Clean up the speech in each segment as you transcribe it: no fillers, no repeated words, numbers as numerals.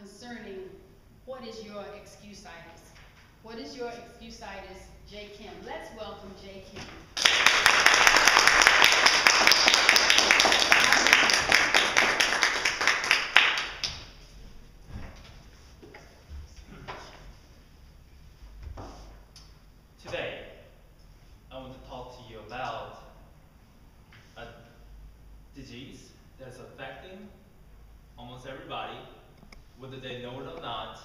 concerning what is your excusitis. What is your excusitis, Jae Kim? Let's welcome Jae Kim. Today, I want to talk to you about a disease that's affecting almost everybody, whether they know it or not.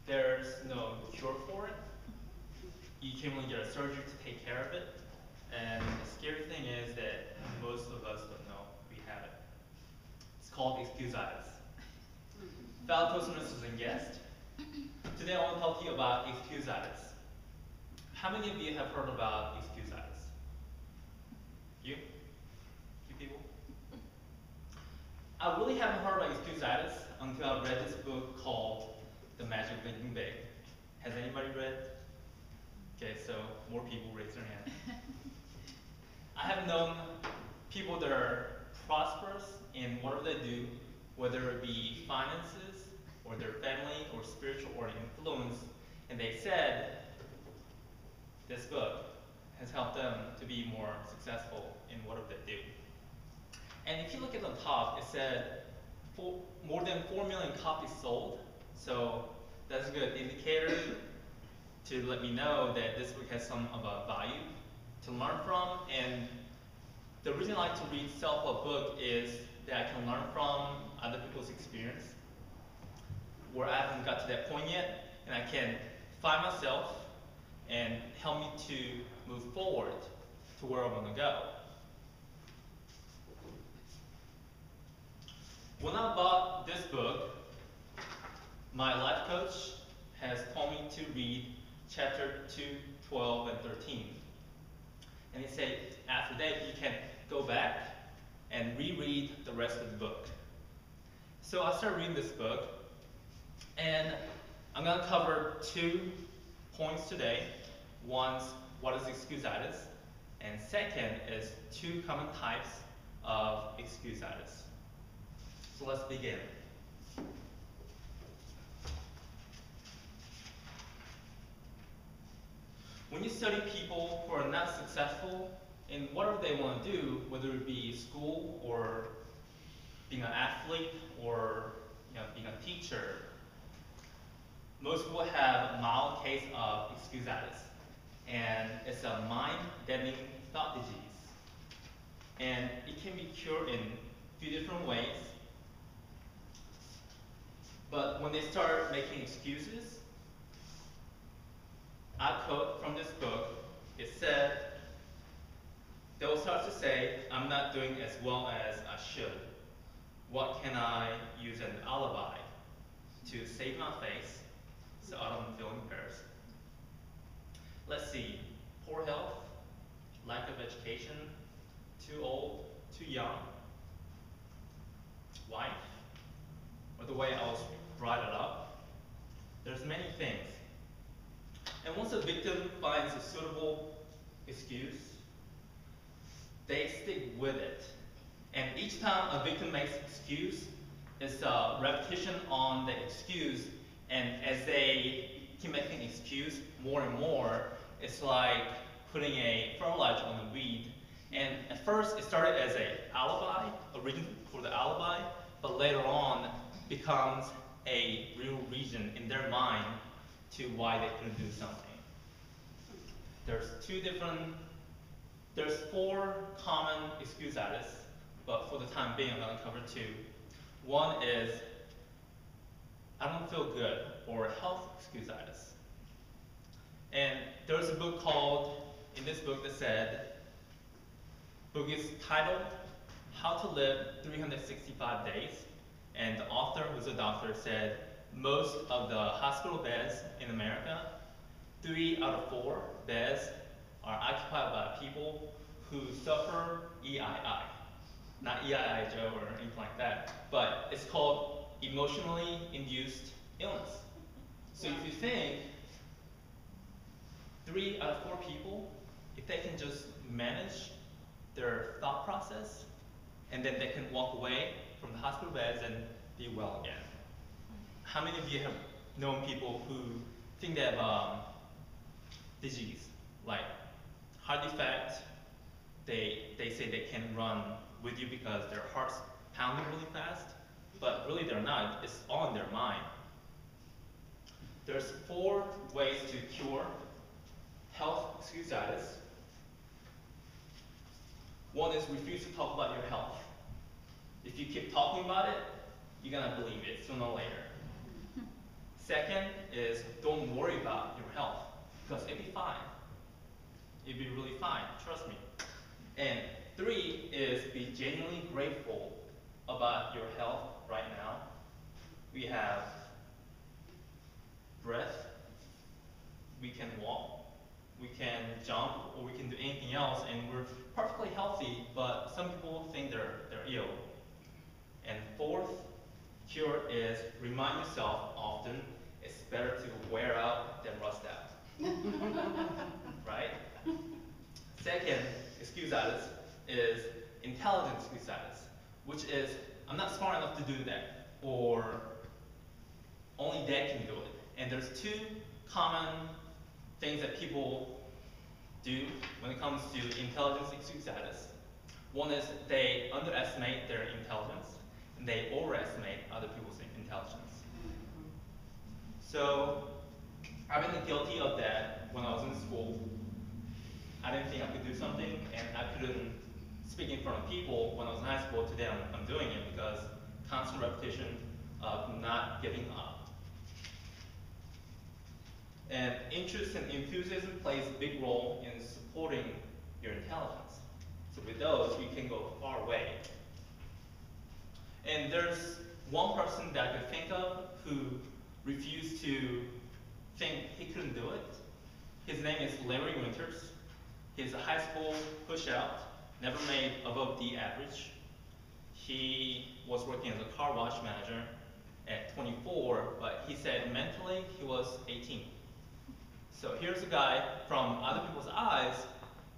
There's no cure for it. You can only get a surgery to take care of it. And the scary thing is that most of us don't know we have it. It's called excusitis. Fellow Toastmasters and guests, today I want to talk to you about excusitis. How many of you have heard about excusitis? You? Few people? I really haven't heard about excusitis until I read this book called The Magic of Thinking Big. Has anybody read? Okay, so more people raise their hand. I have known people that are prosperous in whatever they do, whether it be finances, or their family, or spiritual, or influence, and they said this book has helped them to be more successful in whatever they do. And if you look at the top, it said more than 4 million copies sold, so that's a good indicator to let me know that this book has some of a value to learn from. And the reason I like to read self-help book is that I can learn from other people's experience where I haven't got to that point yet, and I can find myself and help me to move forward to where I want to go. When I bought this book, my life coach has told me to read chapter 2, 12, and 13. And he said after that you can go back and reread the rest of the book. So I started reading this book, and I'm going to cover 2 points today. One's what is excusitis, and second is 2 common types of excusitis. So let's begin. When you study people who are not successful in whatever they want to do, whether it be school or being an athlete or being a teacher, most people have a mild case of excusitis. And it's a mind-bending thought disease. And it can be cured in a few different ways. But when they start making excuses, I quote from this book, it said, they will start to say, I'm not doing as well as I should. What can I use as an alibi to save my face so I don't feel embarrassed? Let's see, poor health, lack of education, too old, too young, wife, or the way I was brought up. There's many things. And once a victim finds a suitable excuse, they stick with it. And each time a victim makes an excuse, it's a repetition on the excuse. And as they keep making an excuse more and more, it's like putting a fertilizer on the weed. And at first, it started as an alibi, a reason for the alibi, but later on becomes a real reason in their mind to why they couldn't do something. There's 4 common excusitis, but for the time being, I'm going to cover 2. One is, I don't feel good, or health excusitis. And there's a book in this book that said, book is titled, How to Live 365 Days. And the author, who's a doctor, said most of the hospital beds in America, 3 out of 4 beds are occupied by people who suffer EII. Not EII-Joe or anything like that, but it's called emotionally induced illness. So if you think 3 out of 4 people, if they can just manage their thought process, and then they can walk away from the hospital beds and be well again. how many of you have known people who think they have disease, like heart defect? They say they can run with you because their heart's pounding really fast, but really they're not. It's all in their mind. There's 4 ways to cure health excusitis. One is refuse to talk about your health. If you keep talking about it, you're gonna believe it sooner or later. Second is don't worry about your health, because it'll be fine. It'll be really fine, trust me. And 3 is be genuinely grateful about your health right now. We have breath, we can walk, we can jump, or we can do anything else, and we're perfectly healthy, but some people think they're ill. And 4th cure is remind yourself often it's better to wear out than rust out. Right? Second excusitis is intelligent excusitis, which is I'm not smart enough to do that, or only dad can do it. And there's 2 common things that people do when it comes to intelligence excusitis. One is they underestimate their intelligence, and they overestimate other people's intelligence. So I've been guilty of that when I was in school. I didn't think I could do something, and I couldn't speak in front of people when I was in high school. Today I'm doing it because constant repetition of not giving up. And interest and enthusiasm plays a big role in supporting your intelligence. So with those, you can go far away. And there's one person that I could think of who refused to think he couldn't do it. His name is Larry Winters. He's a high school push-out, never made above D average. He was working as a car wash manager at 24, but he said mentally he was 18. So here's a guy, from other people's eyes,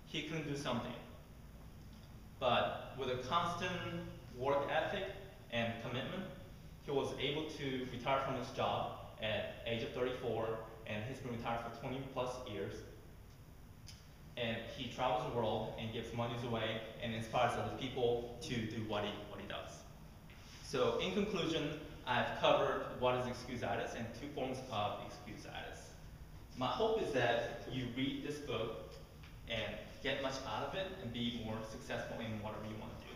he couldn't do something. But with a constant work ethic and commitment, he was able to retire from his job at age of 34, and he's been retired for 20 plus years. And he travels the world and gives monies away and inspires other people to do what he does. So in conclusion, I've covered what is excusitis and 2 forms of excusitis. My hope is that you read this book and get much out of it and be more successful in whatever you want to do.